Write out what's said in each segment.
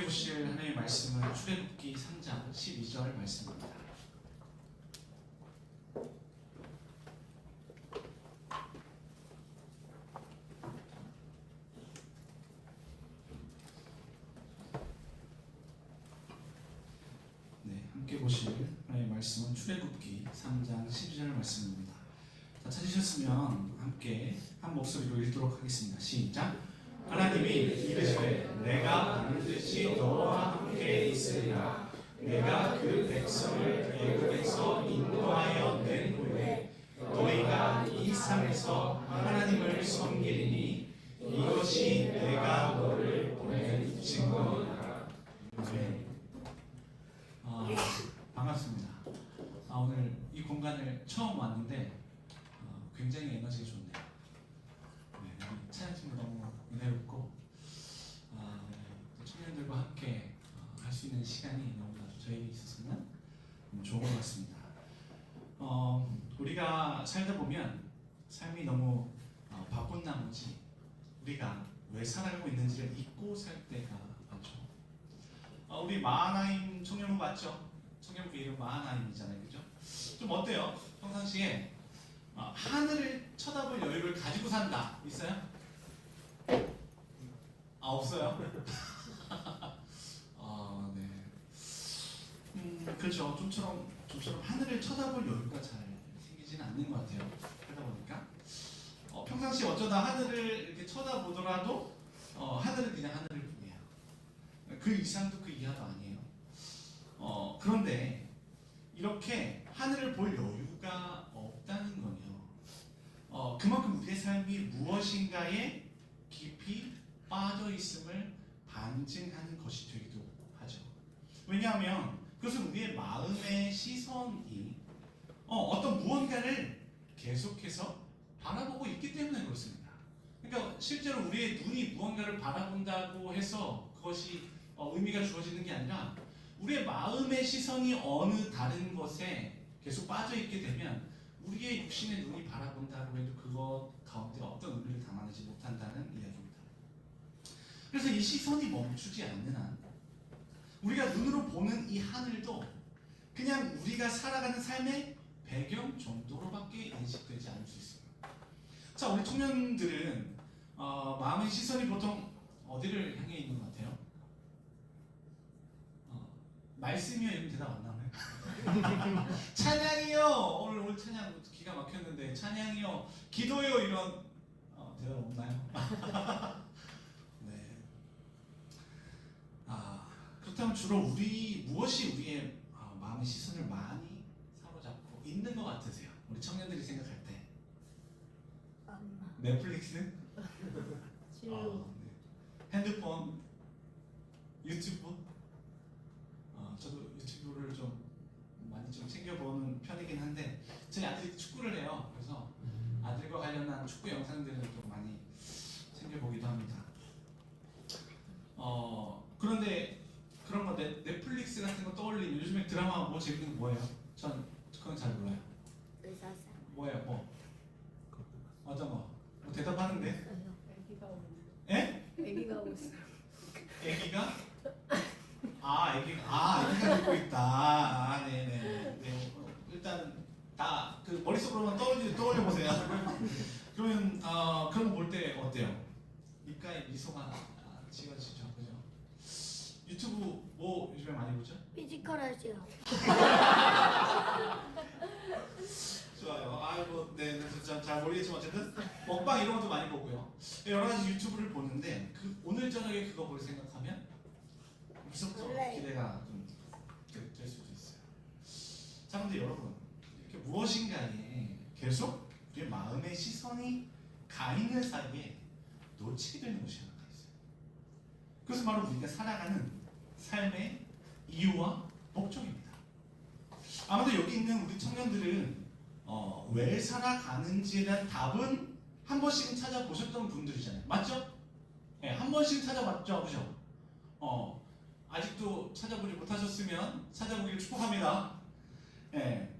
보실 하나님의 말씀은 출애굽기 3장 12절 말씀입니다. 네, 함께 보실 하나님의 말씀은 출애굽기 3장 12절 말씀입니다. 자, 찾으셨으면 함께 한 목소리로 읽도록 하겠습니다. 시작! 하나님이 이르시되 내가 반드시 너와 함께 있으리라. 내가 그 백성을 애굽에서 인도하여 낸 후에 너희가 이 산에서 하나님을 섬기리니 이것이 내가 너를 보낸 증거니라. 네. 반갑습니다. 오늘 이 공간을 처음 왔는데 굉장히 에너지가 좋네요. 찬양팀도 너무 은혜롭고 청년들과 함께 할 수 있는 시간이 너무나 저에게 있었으면 좋은 것 같습니다. 우리가 살다 보면 삶이 너무 바쁜 나머지 우리가 왜 살아가고 있는지를 잊고 살 때가 많죠. 우리 마하나임 청년부 맞죠? 청년부 이름 마하나임이잖아요, 그죠? 좀 어때요? 평상시에 하늘을 쳐다볼 여유를 가지고 산다 있어요? 없어요? 네. 그렇죠. 좀처럼 하늘을 쳐다볼 여유가 잘 생기진 않는 것 같아요. 그러다 보니까 평상시 어쩌다 하늘을 이렇게 쳐다보더라도 하늘은 그냥 하늘일 뿐이에요. 그 이상도 그 이하도 아니에요. 그런데 이렇게 하늘을 볼 여유가 없다는 건요. 그만큼 우리의 삶이 무엇인가에 깊이 빠져 있음을 반증하는 것이 되기도 하죠. 왜냐하면 그것은 우리의 마음의 시선이 어떤 무언가를 계속해서 바라보고 있기 때문에 그렇습니다. 그러니까 실제로 우리의 눈이 무언가를 바라본다고 해서 그것이 의미가 주어지는 게 아니라 우리의 마음의 시선이 어느 다른 것에 계속 빠져 있게 되면 우리의 육신의 눈이 바라본다고 해도 그것 가운데 어떤 의미를 담아내지 못한다는 이야기입니다. 그래서 이 시선이 멈추지 않는 한 우리가 눈으로 보는 이 하늘도 그냥 우리가 살아가는 삶의 배경 정도로밖에 인식되지 않을 수 있습니다. 자, 우리 청년들은 마음의 시선이 보통 어디를 향해 있는 것 같아요? 말씀이요? 이런 대답 안 나오나요? 찬양이요! 오늘 찬양 기가 막혔는데 찬양이요! 기도요! 이런 대답 없나요? 네. 그렇다면 주로 무엇이 우리의 마음의 시선을 많이 사로잡고 있는 것 같으세요? 우리 청년들이 생각할 때. 넷플릭스? 진로. 네. 핸드폰? 유튜브? 저도 유튜브를 좀 많이 챙겨보는 편이긴 한데 저희 아들이 축구를 해요. 그래서 아들과 관련한 축구 영상들을 좀 많이 챙겨보기도 합니다. 그런데 그런 거 넷플릭스 같은 거 떠올리면 요즘에 드라마 뭐 재밌는 거 뭐예요? 전 그건 잘 몰라요. 의사생활. 뭐예요? 뭐? 어떤 거? 뭐 대답하는데? 애기가 오는. 에? 애기가 오는. 애기가? 애기가 듣고 있다. 네네. 네. 일단 다 그 머릿속으로만 떠올려 보세요. 그러면 그런 거 볼 때 어때요? 입가에 미소가 지어지죠, 그죠? 유튜브 뭐 요즘에 많이 보죠? 피지컬 하죠. 좋아요. 네, 잘 모르겠지만 어쨌든 먹방 이런 것도 많이 보고요. 여러 가지 유튜브를 보는데 오늘 저녁에 그거 볼 생각하면 벌써부터 기대가 좀 될 수도 있어요. 자, 근데 여러분 이렇게 무엇인가에 계속 우리의 마음의 시선이 가 있는 사이에 놓치게 되는 것이 하나가 있어요. 그것은 바로 우리가 살아가는 삶의 이유와 목적입니다. 아마도 여기 있는 우리 청년들은 왜 살아가는지에 대한 답은 한 번씩은 찾아보셨던 분들이잖아요. 맞죠? 네, 한 번씩은 찾아봤죠, 그죠? 아직도 찾아보지 못하셨으면 찾아보기를 축복합니다. 네.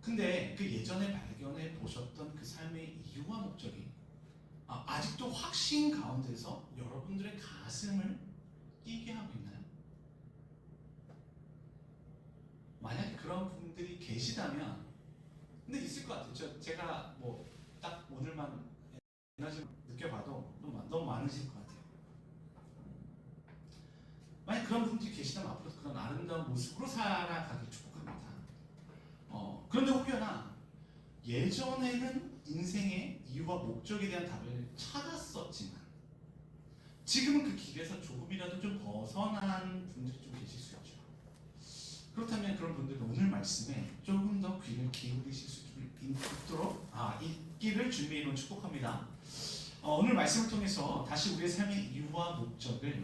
근데 그 예전에 발견해 보셨던 그 삶의 이유와 목적이 아직도 확신 가운데서 여러분들의 가슴을 뛰게 하고 있나요? 만약에 그런 분들이 계시다면, 근데 있을 것 같아요. 제가 뭐 딱 오늘만 에너지 느껴봐도 너무 많으실 것 같아요. 만약 그런 분들이 계시다면 앞으로 그런 아름다운 모습으로 살아가길 축복합니다. 그런데 혹여나 예전에는 인생의 이유와 목적에 대한 답을 찾았었지만 지금은 그 길에서 조금이라도 좀 벗어난 분들이 좀 계실 수 있죠. 그렇다면 그런 분들은 오늘 말씀에 조금 더 귀를 기울이실 수 있도록 있기를 주님의 이름으로 축복합니다. 오늘 말씀을 통해서 다시 우리의 삶의 이유와 목적을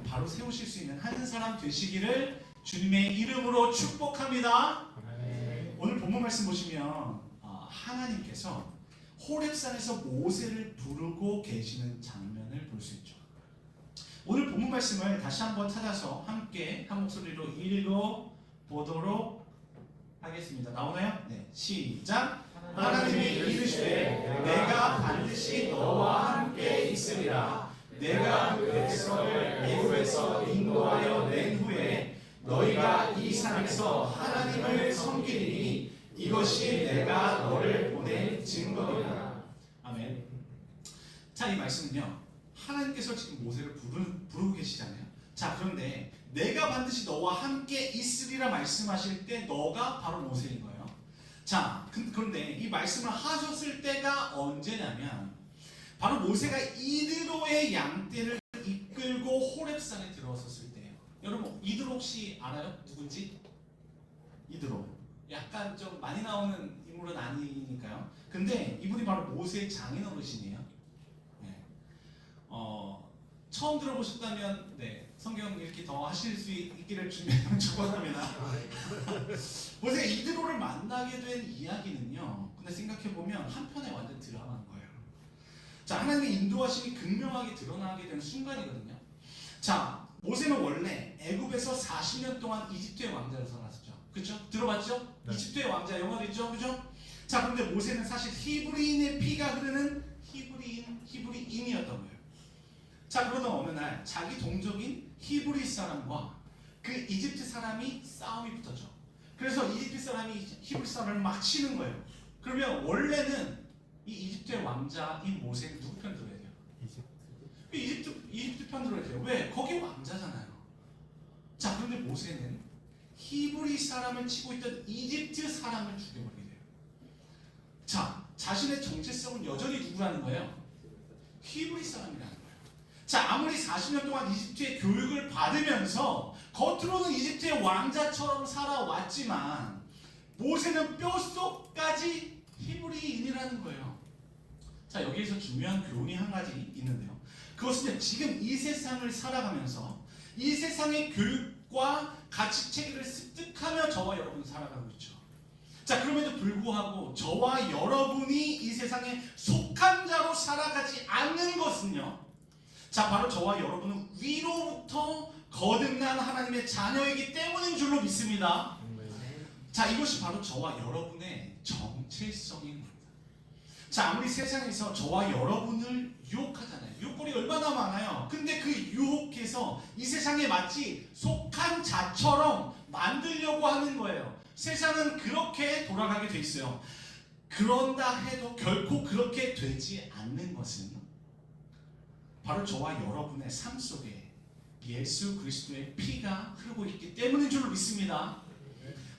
바로 세우실 수 있는 한 사람 되시기를 주님의 이름으로 축복합니다. 오늘 본문 말씀 보시면 하나님께서 호렙산에서 모세를 부르고 계시는 장면을 볼 수 있죠. 오늘 본문 말씀을 다시 한번 찾아서 함께 한 목소리로 읽어보도록 하겠습니다. 나오나요? 네, 시작! 하나님이 이르시되 내가 반드시 너와 함께 있으리라. 내가 그 백성을 애굽에서 인도하여 낸 후에 너희가 이 산에서 하나님을 섬기리니 이것이 내가 너를 보낸 증거이다. 아멘. 자, 이 말씀은요, 하나님께서 지금 모세를 부르고 계시잖아요. 자, 그런데 내가 반드시 너와 함께 있으리라 말씀하실 때 너가 바로 모세인 거예요. 자, 그런데 이 말씀을 하셨을 때가 언제냐면 바로 모세가 이드로의 양떼를 이끌고 호렙산에 들어섰을 때예요. 여러분, 이드로 혹시 알아요? 누군지? 이드로. 약간 좀 많이 나오는 인물은 아니니까요. 근데 이분이 바로 모세의 장인 어르신이에요. 네. 처음 들어보셨다면 성경 읽기 더 하실 수 있기를 주님의 축복합니다. 모세가 이드로를 만나게 된 이야기는요, 근데 생각해보면 한편에 완전 드라마인 거예요. 자, 하나님의 인도하심이 극명하게 드러나게 되는 순간이거든요. 자, 모세는 원래 애굽에서 40년 동안 이집트의 왕자로 살았었죠. 그렇죠? 들어봤죠? 네. 이집트의 왕자 영화도 있죠? 그렇죠? 자, 그런데 모세는 사실 히브리인의 피가 흐르는 히브리인이었던 거예요. 자, 그러던 어느 날 자기 동족인 히브리 사람과 그 이집트 사람이 싸움이 붙었죠. 그래서 이집트 사람이 히브리 사람을 막 치는 거예요. 그러면 원래는 이 이집트의 왕자인 모세는 누구 편 들어야 돼요? 이집트 편 들어야 돼요. 왜? 거기 왕자잖아요. 자, 그런데 모세는 히브리 사람을 치고 있던 이집트 사람을 죽여버리게 돼요. 자, 자신의 정체성은 여전히 누구라는 거예요? 히브리 사람이라는 거예요. 자, 아무리 40년 동안 이집트의 교육을 받으면서 겉으로는 이집트의 왕자처럼 살아왔지만 모세는 뼛속까지 히브리인이라는 거예요. 자, 여기에서 중요한 교훈이 한 가지 있는데요. 그것은 지금 이 세상을 살아가면서 이 세상의 교육과 가치 체계를 습득하며 저와 여러분은 살아가고 있죠. 자, 그럼에도 불구하고 저와 여러분이 이 세상에 속한 자로 살아가지 않는 것은요, 자, 바로 저와 여러분은 위로부터 거듭난 하나님의 자녀이기 때문인 줄로 믿습니다. 자, 이것이 바로 저와 여러분의 정체성인 겁니다. 자, 아무리 세상에서 저와 여러분을 유혹하잖아요. 유혹거리가 얼마나 많아요. 근데 그 유혹해서 이 세상에 마치 속한 자처럼 만들려고 하는 거예요. 세상은 그렇게 돌아가게 돼 있어요. 그런다 해도 결코 그렇게 되지 않는 것은 바로 저와 여러분의 삶 속에 예수 그리스도의 피가 흐르고 있기 때문인 줄 믿습니다.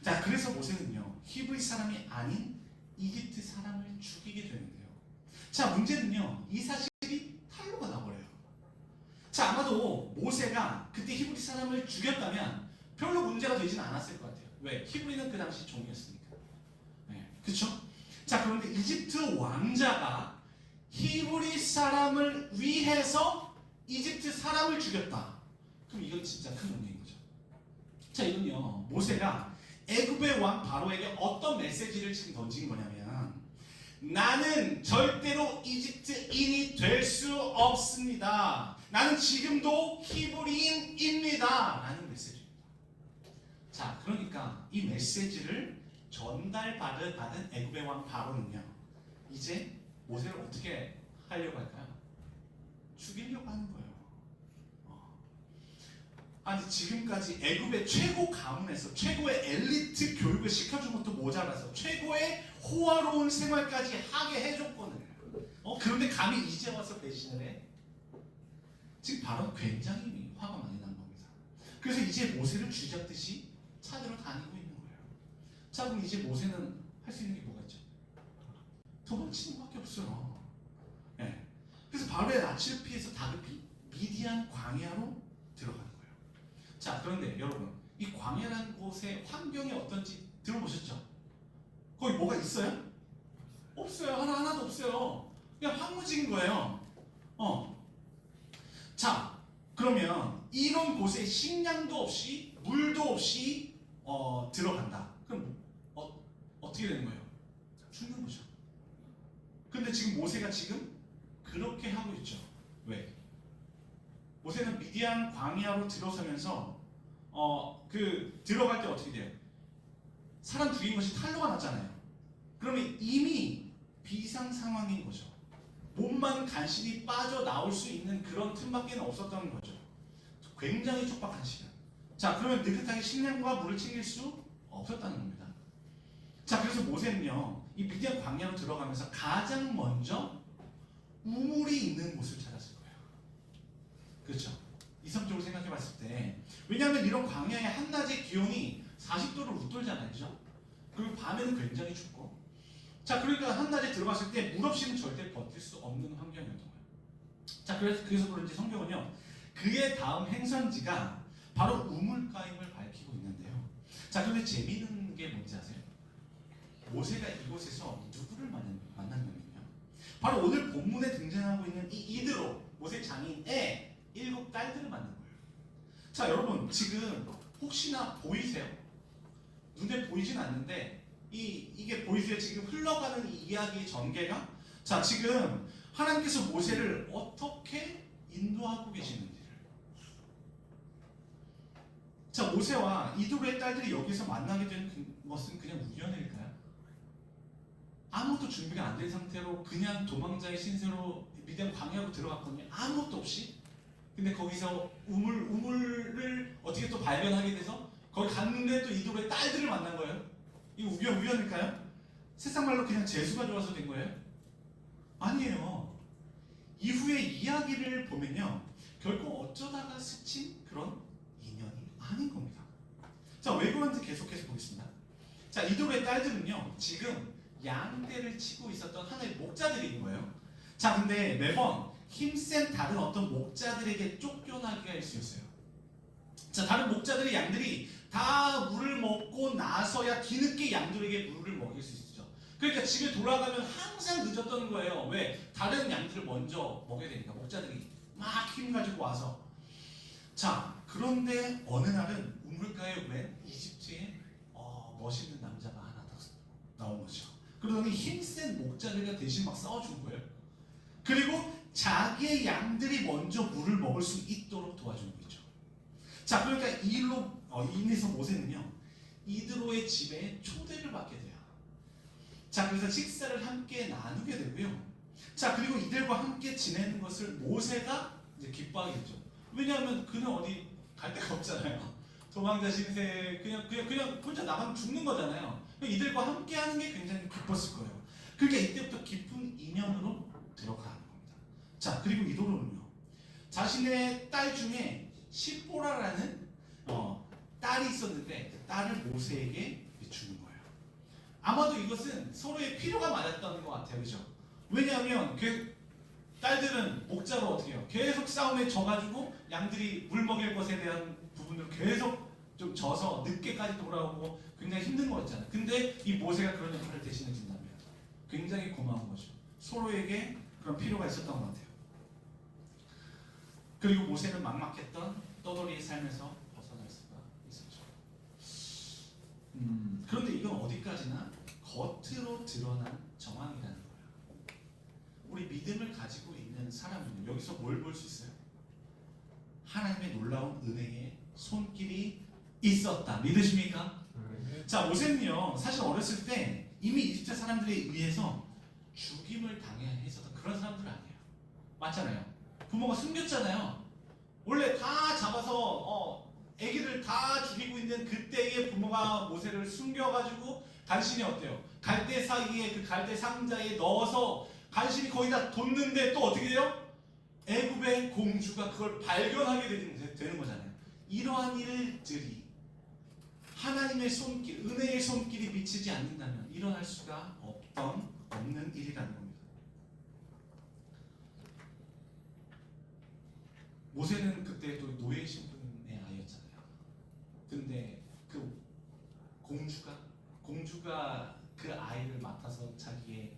자, 그래서 모세는요, 히브리 사람이 아닌 이집트 사람을 죽이게 되는데요. 자, 문제는요, 이 사실이 탄로가 나버려요. 자, 아마도 모세가 그때 히브리 사람을 죽였다면 별로 문제가 되지는 않았을 것 같아요. 왜? 히브리는 그 당시 종이었으니까. 네, 그렇죠? 자, 그런데 이집트 왕자가 히브리 사람을 위해서 이집트 사람을 죽였다. 그럼 이건 진짜 큰 문제인 거죠. 자, 이건요, 모세가 애굽의 왕 바로에게 어떤 메시지를 지금 던진 거냐면, 나는 절대로 이집트인이 될 수 없습니다. 나는 지금도 히브리인입니다. 라는 메시지입니다. 자, 그러니까 이 메시지를 전달받은 애굽의 왕 바로는요, 이제 모세를 어떻게 하려고 할까요? 죽이려고 하는 거예요. 아니 지금까지 애굽의 최고 가문에서 최고의 엘리트 교육을 시켜준 것도 모자라서 최고의 호화로운 생활까지 하게 해줬거든요. 그런데 감히 이제 와서 배신을 해? 지금 바로 굉장히 화가 많이 난 겁니다. 그래서 이제 모세를 쥐잡듯이 찾으러 다니고 있는 거예요. 자, 그럼 이제 모세는 할 수 있는 게 뭐가 있죠? 도망치는 것밖에 없어요. 네. 그래서 바로의 낯을 피해서 다급히 미디안 광야로 들어가는 거예요. 자, 그런데 여러분, 이 광야라는 곳의 환경이 어떤지 들어보셨죠? 거기 뭐가 있어요? 없어요. 하나도 없어요. 그냥 황무지인 거예요. 자, 그러면 이런 곳에 식량도 없이 물도 없이 들어간다. 그럼 어떻게 되는 거예요? 죽는 거죠. 근데 지금 모세가 지금 그렇게 하고 있죠. 왜? 모세는 미디안 광야로 들어서면서 들어갈 때 어떻게 돼요? 사람 죽인 것이 탄로가 났잖아요. 그러면 이미 비상 상황인 거죠. 몸만 간신히 빠져나올 수 있는 그런 틈밖에 없었던 거죠. 굉장히 촉박한 시간. 자, 그러면 느긋하게 식량과 물을 챙길 수 없었다는 겁니다. 자, 그래서 모세는요, 이 미디안 광야로 들어가면서 가장 먼저 우물이 있는 곳을 찾았을 거예요. 그렇죠? 이성적으로 생각해 봤을 때. 왜냐하면 이런 광야의 한낮의 기온이 40도를 웃돌잖아요. 그죠? 그리고 밤에는 굉장히 춥고. 자, 그러니까 한낮에 들어갔을 때 물 없이는 절대 버틸 수 없는 환경이었던 거예요. 자, 그래서 그런지 성경은요, 그의 다음 행선지가 바로 우물가임을 밝히고 있는데요. 자, 그런데 재미있는 게 뭔지 아세요? 모세가 이곳에서 누구를 만났냐면요, 바로 오늘 본문에 등장하고 있는 이 이드로, 모세 장인의 7 딸들을 만난 거예요. 자, 여러분, 지금 혹시나 보이세요? 눈에 보이진 않는데 이게 보이세요? 지금 흘러가는 이 이야기의 전개가? 자, 지금 하나님께서 모세를 어떻게 인도하고 계시는지를. 자, 모세와 이도의 딸들이 여기서 만나게 된 것은 그냥 우연일까요? 아무것도 준비가 안 된 상태로 그냥 도망자의 신세로 미디안 광야로 들어갔거든요. 아무것도 없이. 근데 거기서 우물을 어떻게 또 발견하게 돼서 거기 갔는데 또 이도의 딸들을 만난 거예요. 이거 우연일까요? 세상 말로 그냥 재수가 좋아서 된 거예요? 아니에요. 이후의 이야기를 보면요, 결코 어쩌다가 스친 그런 인연이 아닌 겁니다. 자, 왜 그런지 계속해서 보겠습니다. 자, 이도의 딸들은요, 지금 양떼를 치고 있었던 하나의 목자들인 거예요. 자, 근데 매번 힘센 다른 어떤 목자들에게 쫓겨나기가 일쑤였어요. 자, 다른 목자들의 양들이 다 물을 먹고 나서야 뒤늦게 양들에게 물을 먹일 수 있죠. 그러니까 집에 돌아가면 항상 늦었던 거예요. 왜? 다른 양들을 먼저 먹여야 되니까. 목자들이 막 힘 가지고 와서. 자, 그런데 어느 날은 우물가에 웬 이집트의 멋있는 남자가 하나 딱 나온 거죠. 그러더니 힘센 목자들과 대신 막 싸워준 거예요. 그리고 자기의 양들이 먼저 물을 먹을 수 있도록 도와준 거죠. 자, 그러니까 이 일로 인해서 모세는요, 이드로의 집에 초대를 받게 돼요. 자, 그래서 식사를 함께 나누게 되고요. 자, 그리고 이들과 함께 지내는 것을 모세가 이제 기뻐하게 되죠. 왜냐하면 그는 어디 갈 데가 없잖아요. 도망자 신세, 그냥 혼자 나가면 죽는 거잖아요. 이들과 함께 하는 게 굉장히 기뻤을 거예요. 그러니까 이때부터 깊은 인연으로 들어가는 겁니다. 자, 그리고 이도로는요, 자신의 딸 중에 시보라라는 딸이 있었는데 그 딸을 모세에게 주는 거예요. 아마도 이것은 서로의 필요가 맞았던 것 같아요. 그죠? 왜냐하면 그 딸들은 목자로 어떻게 해요? 계속 싸움에 져가지고 양들이 물 먹일 것에 대한 부분을 계속 좀 져서 늦게까지 돌아오고 굉장히 힘든 거였잖아요. 근데 이 모세가 그런 역할을 대신해 준다면 굉장히 고마운 거죠. 서로에게 그런 필요가 있었던 것 같아요. 그리고 모세는 막막했던 떠돌이의 삶에서 벗어날 수가 있었죠. 그런데 이건 어디까지나 겉으로 드러난 정황이라는 거예요. 우리 믿음을 가지고 있는 사람은 여기서 뭘 볼 수 있어요? 하나님의 놀라운 은혜의 손길이 있었다. 믿으십니까? 자, 모세는요, 사실 어렸을 때 이미 이집트 사람들에 의해서 죽임을 당해야 했었던 그런 사람들 아니에요. 맞잖아요. 부모가 숨겼잖아요. 원래 다 잡아서 아기를 다 죽이고 있는 그때의 부모가 모세를 숨겨가지고 간신히 어때요? 갈대 사이에 그 갈대 상자에 넣어서 간신히 거의 다 뒀는데 또 어떻게 돼요? 애굽의 공주가 그걸 발견하게 되는 거잖아요. 이러한 일들이 하나님의 손길, 은혜의 손길이 미치지 않는다면 일어날 수가 없는 일이라는 겁니다. 모세는 그때 또 노예 신분의 아이였잖아요. 근데 그 공주가 그 아이를 맡아서 자기의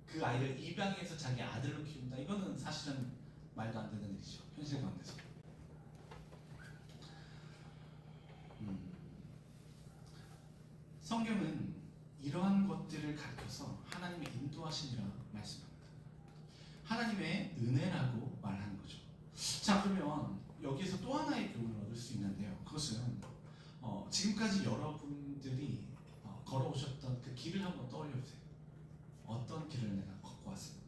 그 아이를 입양해서 자기 아들로 키운다. 이거는 사실은 말도 안 되는 일이죠. 현실 가운데서. 성경은 이러한 것들을 가르쳐서 하나님의 인도하심이라 말씀합니다. 하나님의 은혜라고 말하는 거죠. 자, 그러면 여기에서 또 하나의 교훈을 얻을 수 있는데요. 그것은 지금까지 여러분들이 걸어오셨던 그 길을 한번 떠올려 보세요. 어떤 길을 내가 걸어왔을까?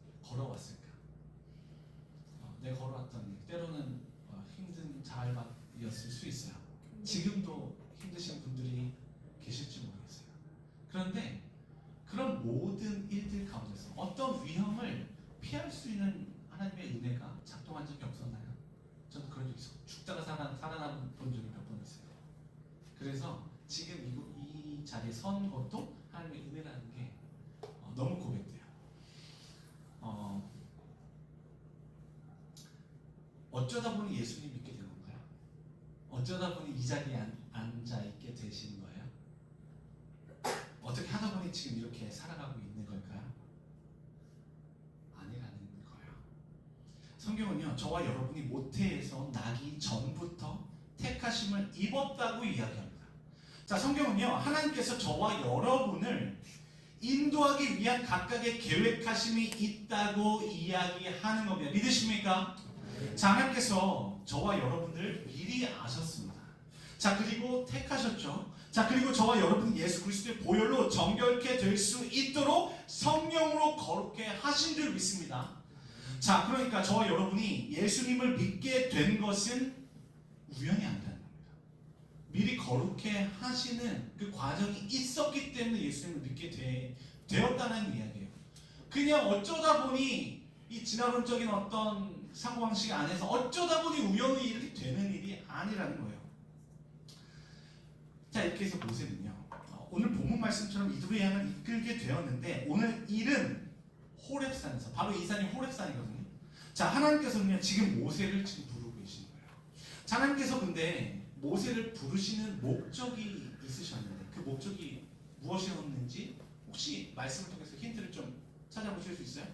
내가 걸어왔던 길, 때로는 힘든 자활밭이었을 수 있어요. 지금도 힘드신 분들이 계실지 모르겠어요. 그런데 그런 모든 일들 가운데서 어떤 위험을 피할 수 있는 하나님의 은혜가 작동한 적이 없었나요? 저는 그런 적이 있어요. 죽다가 살아남은 본 적이 몇 번 있어요. 그래서 지금 이 자리에 선 것도 하나님의 은혜라는 게 너무 고백돼요. 어쩌다 보니 예수님 믿게 된 건가요? 어쩌다 보니 이 자리에 앉아 있게 되신 거예요? 어떻게 하다 보니 지금 이렇게 살아가고 있는 걸까요? 아니라는 거예요. 성경은요, 저와 여러분이 모태에서 나기 전부터 택하심을 입었다고 이야기합니다. 자, 성경은요, 하나님께서 저와 여러분을 인도하기 위한 각각의 계획하심이 있다고 이야기하는 겁니다. 믿으십니까? 자, 하나님께서 저와 여러분들 미리 아셨습니다. 자, 그리고 택하셨죠. 자, 그리고 저와 여러분이 예수 그리스도의 보혈로 정결케 될 수 있도록 성령으로 거룩해 하신 줄 믿습니다. 자, 그러니까 저와 여러분이 예수님을 믿게 된 것은 우연이 아니라는 겁니다. 미리 거룩해 하시는 그 과정이 있었기 때문에 예수님을 믿게 되었다는 이야기예요. 그냥 어쩌다 보니 이 진화론적인 어떤 사고방식 안에서 어쩌다 보니 우연히 이렇게 되는 일이 아니라는 거예요. 자, 이렇게 해서 모세는요, 오늘 본문 말씀처럼 이들의 양을 이끌게 되었는데 오늘 일은 호렙산에서, 바로 이 산이 호렙산이거든요. 자, 하나님께서는요 지금 모세를 지금 부르고 계시는 거예요. 자, 하나님께서 근데 모세를 부르시는 목적이 있으셨는데 그 목적이 무엇이었는지 혹시 말씀을 통해서 힌트를 좀 찾아보실 수 있어요?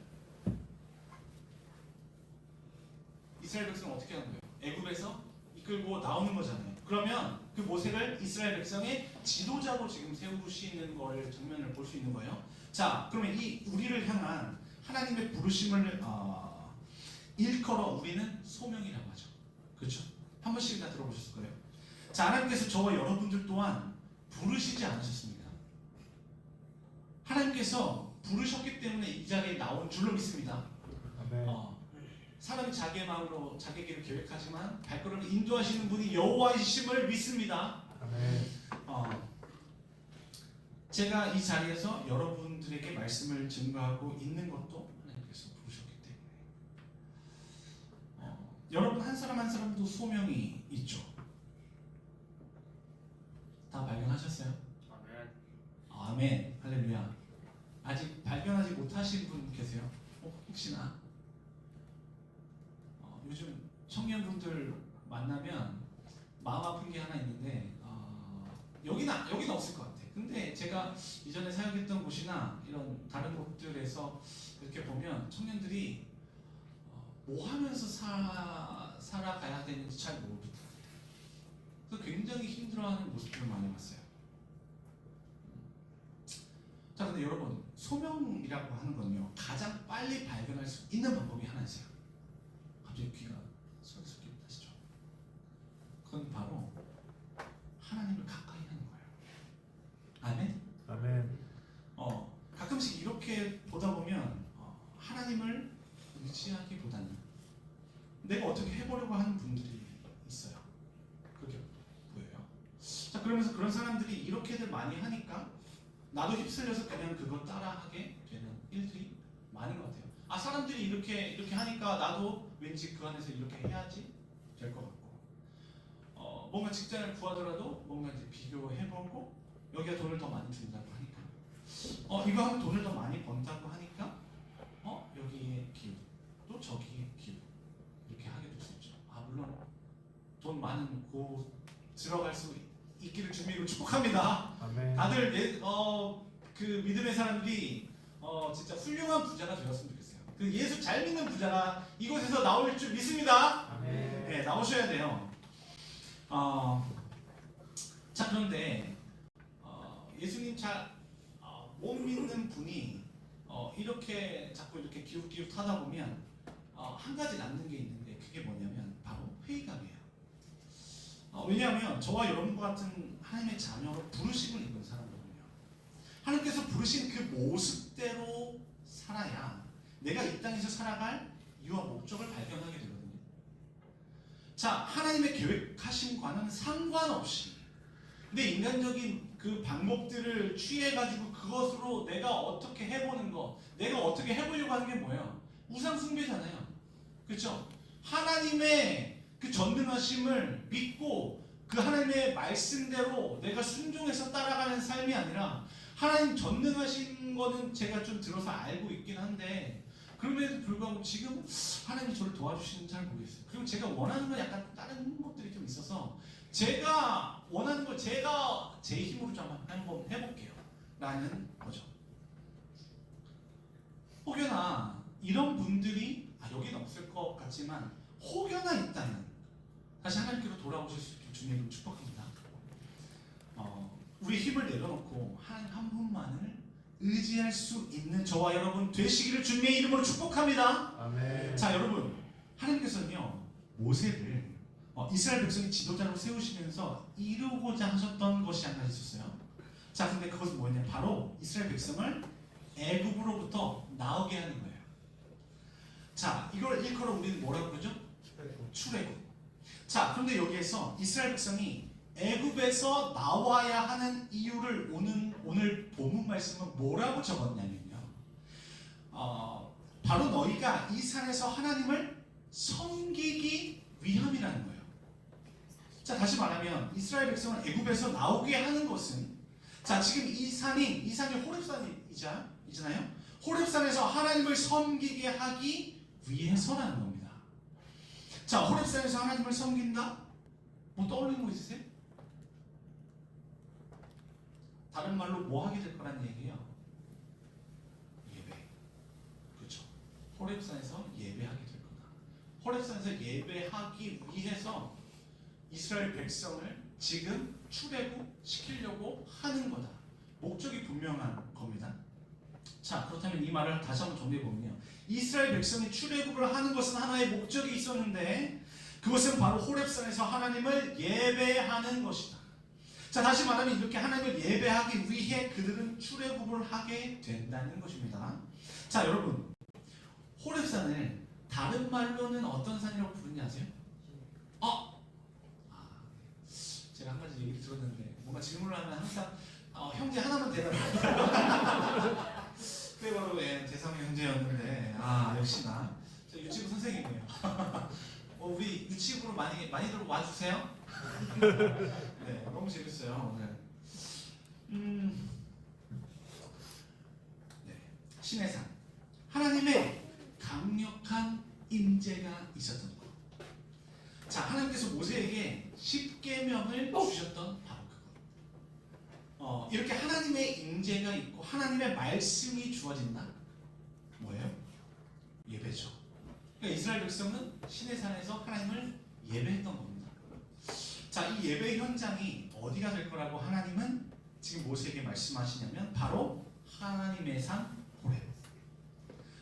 이스라엘 백성은 어떻게 하는 거예요? 애굽에서 이끌고 나오는 거잖아요. 그러면 그 모세를 이스라엘 백성의 지도자로 지금 세우시는 걸 장면을 볼 수 있는 거예요. 자, 그러면 이 우리를 향한 하나님의 부르심을 일컬어 우리는 소명이라고 하죠. 그렇죠? 한 번씩 다 들어보셨을 거예요. 자, 하나님께서 저와 여러분들 또한 부르시지 않으셨습니까? 하나님께서 부르셨기 때문에 이 자리에 나온 줄로 믿습니다. 사람이 자기의 마음으로 자기 길을 계획하지만 발걸음을 인도하시는 분이 여호와이심을 믿습니다. 제가 이 자리에서 여러분들에게 말씀을 증거하고 있는 것도 하나님께서 부르셨기 때문에 여러분 한 사람 한 사람도 소명이 있죠. 다 발견하셨어요? 아멘. 아멘. 할렐루야. 아직 발견하지 못하신 분 계세요? 혹시나 요즘 청년분들 만나면 마음 아픈 게 하나 있는데 여기는 없을 것 같아. 근데 제가 이전에 사역했던 곳이나 이런 다른 곳들에서 이렇게 보면 청년들이 뭐 하면서 살아가야 되는지 잘 모르겠어요. 그래서 굉장히 힘들어하는 모습들을 많이 봤어요. 자, 근데 여러분, 소명이라고 하는 건요 가장 빨리 발견할 수 있는 방법이 하나 있어요. 갑자기 귀가 솔솔 하시죠? 그건 바로 하나님을 가까이 하는 거예요. 아멘? 아멘. 가끔씩 이렇게 보다 보면 하나님을 의지하는 내가 어떻게 해보려고 하는 분들이 있어요. 그렇게 보여요. 자, 그러면서 그런 사람들이 이렇게들 많이 하니까 나도 휩쓸려서 그냥 그거 따라하게 되는 일들이 많은 것 같아요. 아, 사람들이 이렇게 하니까 나도 왠지 그 안에서 이렇게 해야지 될 것 같고, 뭔가 직장을 구하더라도 뭔가 이제 비교해보고, 여기가 돈을 더 많이 준다고 하니까, 이거 하면 돈을 더 많이 번다고 하니까, 여기에 기부, 또 저기에 기부, 이렇게 하게 될 수 있죠. 아, 물론 돈 많은 곳 들어갈 수 있기를 주님으로 축복합니다. 아멘. 다들 그 믿음의 사람들이 진짜 훌륭한 부자가 되었으면 좋겠어요. 그 예수 잘 믿는 부자가 이곳에서 나올 줄 믿습니다. 아멘. 네, 나오셔야 돼요. 자, 그런데 예수님 잘 못 믿는 분이 이렇게 자꾸 이렇게 기웃기웃하다 보면 한 가지 남는 게 있는데, 그게 뭐냐면 바로 회의감이에요. 왜냐하면 저와 여러분과 같은 하나님의 자녀로 부르심을 입은 사람들은요, 하나님께서 부르신 그 모습대로 살아야 내가 이 땅에서 살아갈 이유와 목적을 발견하게 되거든요. 자, 하나님의 계획하심과는 상관없이 내 인간적인 그 방법들을 취해가지고 그것으로 내가 어떻게 해보는 거, 내가 어떻게 해보려고 하는 게 뭐예요? 우상숭배잖아요. 그렇죠? 하나님의 그 전능하심을 믿고 그 하나님의 말씀대로 내가 순종해서 따라가는 삶이 아니라, 하나님 전능하신 거는 제가 좀 들어서 알고 있긴 한데, 그럼에도 불구하고 지금 하나님이 저를 도와주시는지 잘 모르겠어요. 그리고 제가 원하는 건 약간 다른 것들이 좀 있어서 제가 원하는 걸 제가 제 힘으로 좀 한번 해볼게요 라는 거죠. 혹여나 이런 분들이 여기는 없을 것 같지만 혹여나 있다면 다시 하나님께로 돌아오실 수 있게 주님을 축복합니다. 우리 힘을 내려놓고 하나님 한 분만을 의지할 수 있는 저와 여러분 되시기를 주님의 이름으로 축복합니다. 아멘. 자, 여러분, 하나님께서는요 모세를 이스라엘 백성의 지도자로 세우시면서 이루고자 하셨던 것이 한 가지 있었어요. 자, 근데 그것은 뭐냐? 바로 이스라엘 백성을 애굽으로부터 나오게 하는 거예요. 자, 이걸 일컬어 우리는 뭐라고 그러죠? 출애굽. 자, 그런데 여기에서 이스라엘 백성이 애굽에서 나와야 하는 이유를 오늘 본문 말씀은 뭐라고 적었냐면요, 바로 너희가 이 산에서 하나님을 섬기기 위함이라는 거예요. 자, 다시 말하면 이스라엘 백성을 애굽에서 나오게 하는 것은, 자, 지금 이 산이 호렙산이잖아요. 호렙산에서 하나님을 섬기게 하기 위해서라는 겁니다. 자, 호렙산에서 하나님을 섬긴다? 뭐 떠올리는 거 있으세요? 다른 말로 뭐 하게 될 거란 얘기예요? 예배. 그렇죠. 호렙산에서 예배하게 될 거다. 호렙산에서 예배하기 위해서 이스라엘 백성을 지금 출애굽 시키려고 하는 거다. 목적이 분명한 겁니다. 자, 그렇다면 이 말을 다시 한번 정리해 보면요, 이스라엘 백성이 출애굽을 하는 것은 하나의 목적이 있었는데, 그것은 바로 호렙산에서 하나님을 예배하는 것이다. 자, 다시 말하면 이렇게 하나님을 예배하기 위해 그들은 출애굽을 하게 된다는 것입니다. 자, 여러분, 호렙산을 다른 말로는 어떤 산이라고 부르는지 아세요? 제가 한 가지 얘기 들었는데 뭔가 질문을 하면 항상 형제 하나만 대답해요. 그게 바로 대성의 형제였는데, 역시나 저 유치부 선생님이에요. 우리 유치부로 많이들 와주세요. 네, 너무 재밌어요 오늘. 네, 시내산, 하나님의 강력한 임재가 있었던 것. 자, 하나님께서 모세에게 십계명을 주셨던 바로 그것. 이렇게 하나님의 임재가 있고 하나님의 말씀이 주어진다. 뭐예요? 예배죠. 그러니까 이스라엘 백성은 시내산에서 하나님을 예배했던 겁니다. 자, 이 예배 현장이 어디가 될 거라고 하나님은 지금 모세에게 말씀하시냐면 바로 하나님의 산 호렙.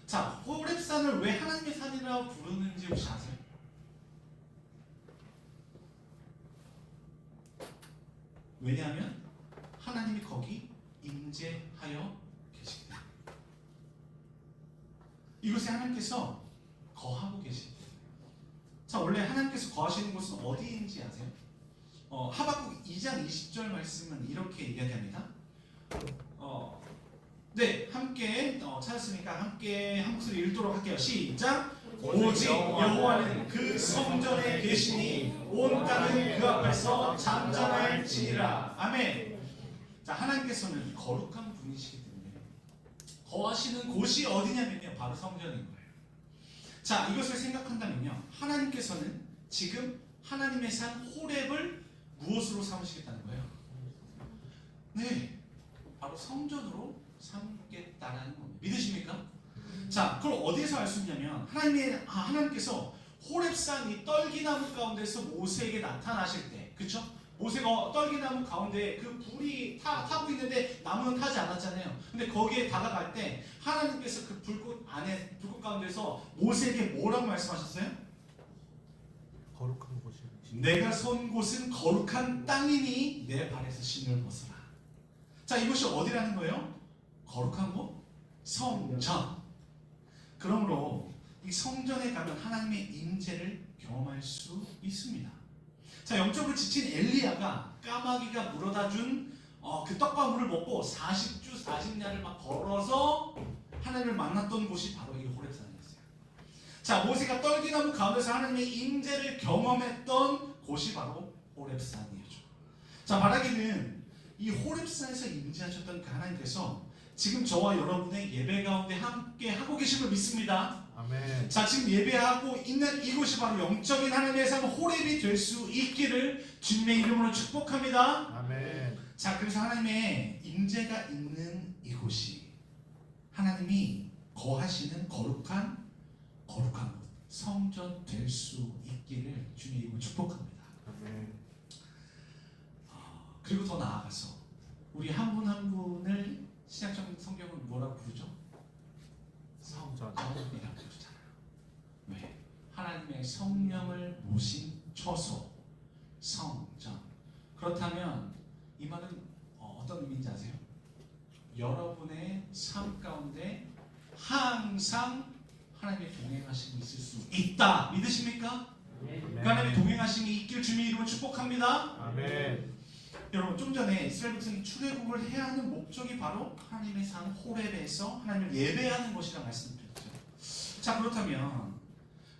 자, 호렙산을 왜 하나님의 산이라고 부르는지 혹시 아세요? 왜냐하면 하나님이 거기 임재하여 계시기 때문에. 이곳에 하나님께서 거하고 계시기 때문에. 하나님께서 거하시는 곳은 어디인지 아세요? 하박국 2장 20절 말씀은 이렇게 이야기합니다. 네, 함께 찾았으니까 함께 한 목소리 읽도록 할게요. 시작. 오직 여호와는 그 성전에 계시니 온 땅은 그 앞에서 잠잠할지니라. 아멘. 자, 하나님께서는 거룩한 분이시기 때문에 거하시는 곳이 어디냐면요, 바로 성전인 거예요. 자, 이것을 생각한다면요, 하나님께서는 지금 하나님의 산 호렙을 무엇으로 삼으시겠다는 거예요? 네, 바로 성전으로 삼겠다라는 겁니다. 믿으십니까? 자, 그럼 어디에서 알 수 있냐면 하나님께서 호렙산 이 떨기나무 가운데서 모세에게 나타나실 때, 그렇죠? 모세가 떨기나무 가운데 그 불이 타고 있는데 나무는 타지 않았잖아요. 근데 거기에 다가갈 때 하나님께서 그 불꽃 가운데서 모세에게 뭐라고 말씀하셨어요? 거룩한 곳이 내가 선 곳은 거룩한 땅이니 내 발에서 신을 벗어라. 자, 이것이 어디라는 거예요? 거룩한 곳? 성전. 그러므로 이 성전에 가면 하나님의 임재를 경험할 수 있습니다. 자, 영적으로 지친 엘리야가 까마귀가 물어다 준 그 떡과 물을 먹고 40주 40야를 막 걸어서 하나님을 만났던 곳이 바로 이 호렙산이었어요. 자, 모세가 떨기나무 가운데서 하나님의 임재를 경험했던 곳이 바로 호렙산이었죠. 자, 바라기는 이 호렙산에서 임재하셨던 그 하나님께서 지금 저와 여러분의 예배 가운데 함께 하고 계심을 믿습니다. 아멘. 자, 지금 예배하고 있는 이곳이 바로 영적인 하나님의 삶 호렙이 될 수 있기를 주님의 이름으로 축복합니다. 아멘. 자, 그래서 하나님의 임재가 있는 이곳이 하나님이 거하시는 거룩한 곳, 성전 될 수 있기를 주님의 이름으로 축복합니다. 아멘. 그리고 더 나아가서 우리 한 분 한 분을 신약적 성경은 뭐라고 부르죠? 성전이라고 부르잖아요. 왜? 하나님의 성령을 모신 처소, 성전. 그렇다면 이 말은 어떤 의미인지 아세요? 여러분의 삶 가운데 항상 하나님의 동행하심이 있을 수 있다. 믿으십니까? 그 하나님의 동행하심이 있길 주님의 이름으로 축복합니다. 아멘. 여러분, 좀 전에 이스라엘 백성이 출애굽을 해야 하는 목적이 바로 하나님의 산 호렙에서 하나님을 예배하는 것이라고 말씀드렸죠. 자, 그렇다면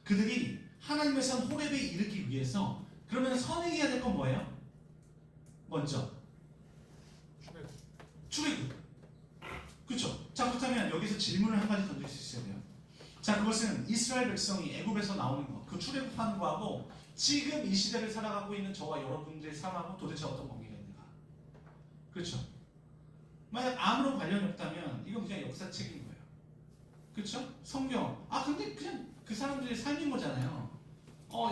그들이 하나님의 산 호렙에 이르기 위해서 그러면 선행해야 될 건 뭐예요? 먼저 출애굽. 그렇죠? 자, 그렇다면 여기서 질문을 한 가지 던질 수 있어야 돼요. 자, 그것은 이스라엘 백성이 애굽에서 나오는 거, 그 출애굽하는 거하고 지금 이 시대를 살아가고 있는 저와 여러분들의 삶하고 도대체 어떤 관계가 있는가? 그렇죠? 만약 아무런 관련이 없다면 이건 그냥 역사책인 거예요. 그렇죠? 성경. 근데 그냥 그 사람들의 삶인 거잖아요.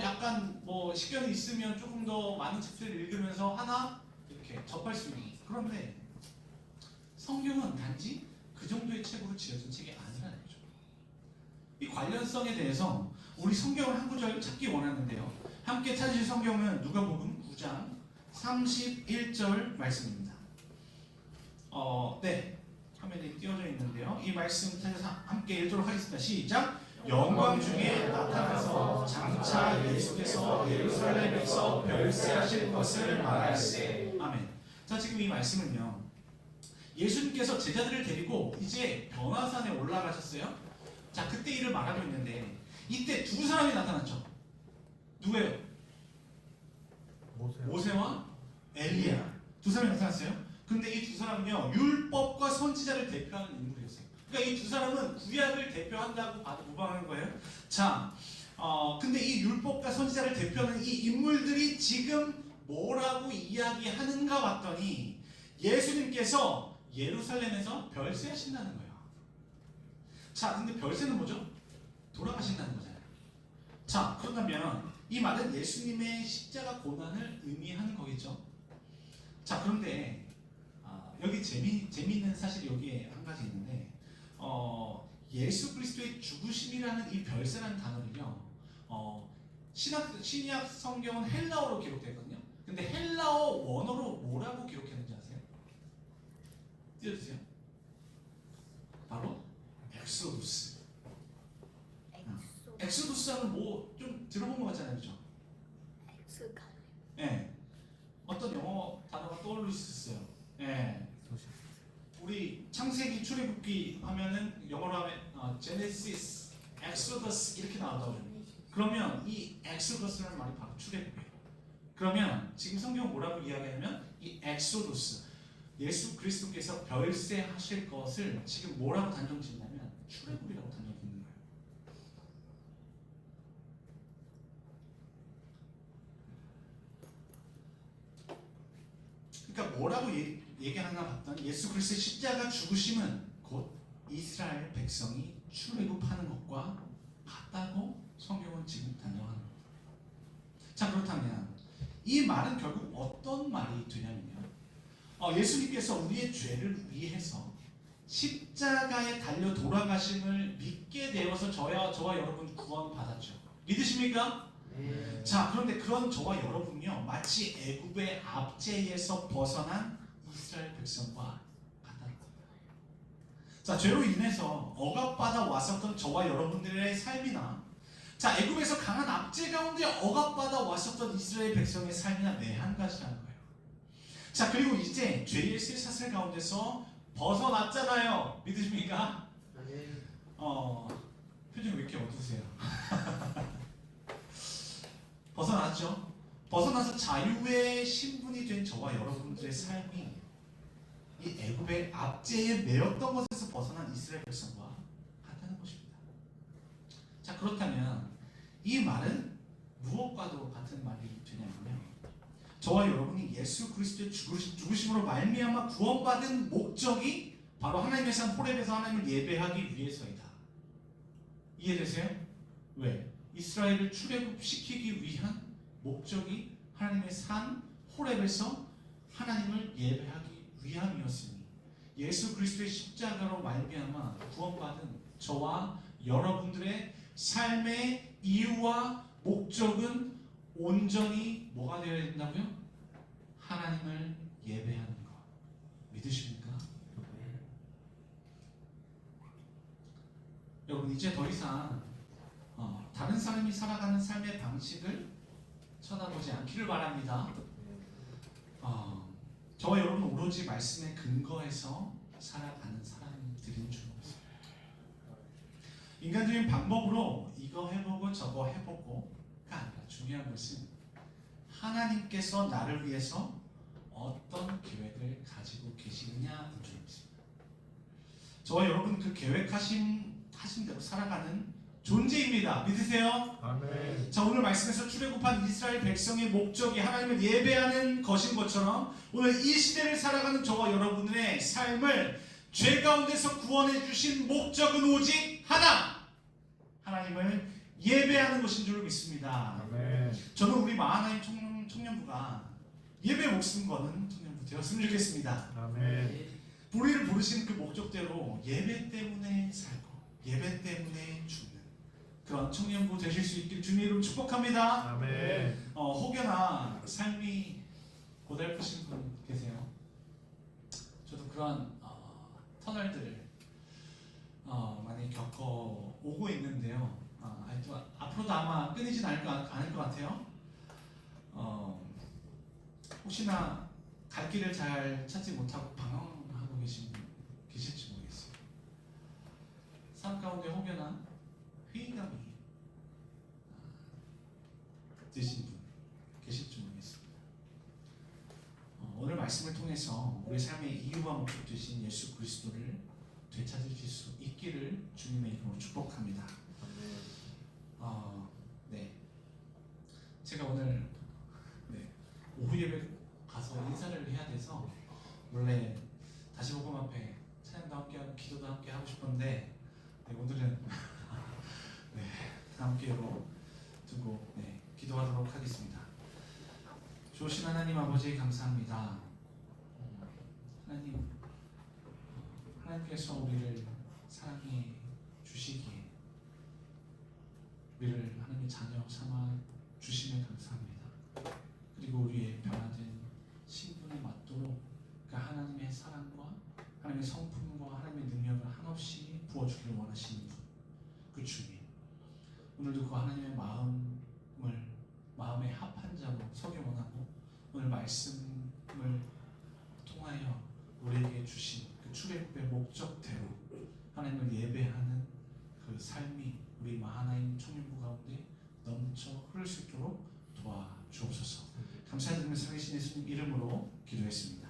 약간 뭐 식견이 있으면 조금 더 많은 책들을 읽으면서 하나 이렇게 접할 수 있는 거죠. 그런데 성경은 단지 그 정도의 책으로 지어진 책이 아니라는 거죠. 이 관련성에 대해서 우리 성경을 한 구절 찾기 원하는데요. 함께 찾으실 성경은 누가복음 9장 31절 말씀입니다. 네, 화면에 띄워져 있는데요. 이 말씀 찾아서 함께 읽도록 하겠습니다. 시작. 영광 중에 나타나서 장차 예수께서 예루살렘에서 별세하실 것을 말할세. 아멘. 자, 지금 이 말씀은요, 예수님께서 제자들을 데리고 이제 변화산에 올라가셨어요. 자, 그때 일을 말하고 있는데 이때 두 사람이 나타났죠. 누구예요? 모세와 엘리야. 두 사람이 나타났어요. 근데 이 두 사람은요, 율법과 선지자를 대표하는 인물이었어요. 그러니까 이 두 사람은 구약을 대표한다고 봐도 무방한 거예요. 자, 근데 이 율법과 선지자를 대표하는 이 인물들이 지금 뭐라고 이야기하는가 봤더니 예수님께서 예루살렘에서 별세하신다는 거예요. 자, 근데 별세는 뭐죠? 돌아가신다는 거잖아요. 자, 그렇다면 이 말은 예수님의 십자가 고난을 의미하는 거겠죠. 자, 그런데 여기 재미있는 사실이 여기에 한 가지 있는데, 예수 그리스도의 죽으심이라는 이 별세라는 단어를요, 신약 성경은 헬라어로 기록되거든요. 근데 헬라어 원어로 뭐라고 기록했는지 아세요? 띄워주세요. 바로 엑소두스. 엑소두스 하면 뭐 좀 들어본 것 같잖아요, 그렇죠? 스칼. 예. 어떤 영어 단어가 떠오를 수 있어요. 예. 우리 창세기 출애굽기 하면은 영어로 하면 제네시스, 엑소더스 이렇게 나오죠. 그러면 이 엑소더스라는 말이 바로 출애굽이에요. 그러면 지금 성경 뭐라고 이야기하면 이 엑소더스 예수 그리스도께서 별세하실 것을 지금 뭐라고 단정 짓냐면 출애굽이라고 단정 짓는 거예요. 그러니까 뭐라고 얘기하나 봤더니 예수 그리스도의 십자가 죽으심은 곧 이스라엘 백성이 출애굽하는 것과 같다고 성경은 지금 단정하는 겁니다. 자, 그렇다면 이 말은 결국 어떤 말이 되냐면요. 예수님께서 우리의 죄를 위해서 십자가에 달려 돌아가심을 믿게 되어서 저와 여러분 구원받았죠. 믿으십니까? 네. 자, 그런데 그런 저와 여러분이요 마치 애굽의 압제에서 벗어난 이스라엘 백성과 같다는 겁니다. 자, 죄로 인해서 억압받아 왔었던 저와 여러분들의 삶이나 자, 애굽에서 강한 압제 가운데 억압받아 왔었던 이스라엘 백성의 삶이나 매 한 가지라는 거예요. 자, 그리고 이제 죄의 쇠사슬 가운데서 벗어났잖아요. 믿으십니까? 네. 표정이 왜 이렇게 어두우세요? 벗어났죠? 벗어나서 자유의 신분이 된 저와 여러분들의 삶이 이 애굽의 압제에 매였던 것에서 벗어난 이스라엘 백성과 같다는 것입니다. 자, 그렇다면 이 말은 무엇과도 같은 말이 되냐면요. 저와 여러분이 예수 그리스도의 죽으심으로 말미암아 구원받은 목적이 바로 하나님의 산 호렙에서 하나님을 예배하기 위해서이다. 이해되세요? 왜? 이스라엘을 출애굽시키기 위한 목적이 하나님의 산 호렙에서 하나님을 예배하기 위함이었으니 예수 그리스도의 십자가로 말미암아 구원받은 저와 여러분들의 삶의 이유와 목적은 온전히 뭐가 되어야 된다고요? 하나님을 예배하는 것. 믿으십니까? 여러분 이제 더 이상 다른 사람이 살아가는 삶의 방식을 쳐다보지 않기를 바랍니다. 저와 여러분 오로지 말씀에 근거해서 살아가는 사람들인 줄 믿습니다. 인간적인 방법으로 이거 해보고 저거 해보고가 아니라 중요한 것은 하나님께서 나를 위해서 어떤 계획을 가지고 계시느냐인 줄 믿습니다. 저와 여러분 그 계획하신 대로 살아가는 존재입니다. 믿으세요? 아멘. 자, 오늘 말씀에서 출애굽한 이스라엘 백성의 목적이 하나님을 예배하는 것인 것처럼 오늘 이 시대를 살아가는 저와 여러분의 삶을 죄 가운데서 구원해 주신 목적은 오직 하나, 하나님을 예배하는 것인 줄 믿습니다. 아멘. 저는 우리 마하나임 청년부가 예배 목숨 거는 청년부 되었으면 좋겠습니다. 아멘. 우리를 부르신 그 목적대로 예배 때문에 살고 예배 때문에 죽는 그런 청년부 되실 수 있길 주님의 이름 축복합니다. 아멘. 혹여나 삶이 고달프신 분 계세요? 저도 그런 터널들을 많이 겪어 오고 있는데요. 앞으로도 아마 끊이진 않을 것 같아요. 혹시나 갈 길을 잘 찾지 못하고 방황하고 계신 분 계실지 모르겠어요. 삶 가운데 혹여나 회의감이 드신 분 계실지 모르겠습니다. 오늘 말씀을 통해서 우리 삶의 이유와 목적 되신 예수 그리스도를 되찾으실 수 있기를 주님의 이름으로 축복합니다. 네, 제가 오늘 오후 예배 가서 인사를 해야 돼서 원래 다시 복음 앞에 찬양도 함께하고 기도도 함께 하고 싶었는데 오늘은 다음 기회로 두고 기도하도록 하겠습니다. 좋으신 하나님 아버지 감사합니다. 하나님께서 우리를 사랑해 주시기에 우리를 하나님의 자녀 삼아 주심에 감사합니다. 그리고 우리의 변화된 신분에 맞도록 그 하나님의 사랑과 하나님의 성품과 하나님의 능력을 한없이 부어주기를 원하시는 분, 그 주님, 오늘도 그 하나님의 마음의 합한 자로 서기 원하고 오늘 말씀을 통하여 우리에게 주신 그 출애굽의 목적대로 하나님을 예배하는 그 삶이 우리 하나님 청년부 가운데 넘쳐 흐를 수 있도록 도와주옵소서. 감사드리며 살아계신 예수님 이름으로 기도했습니다.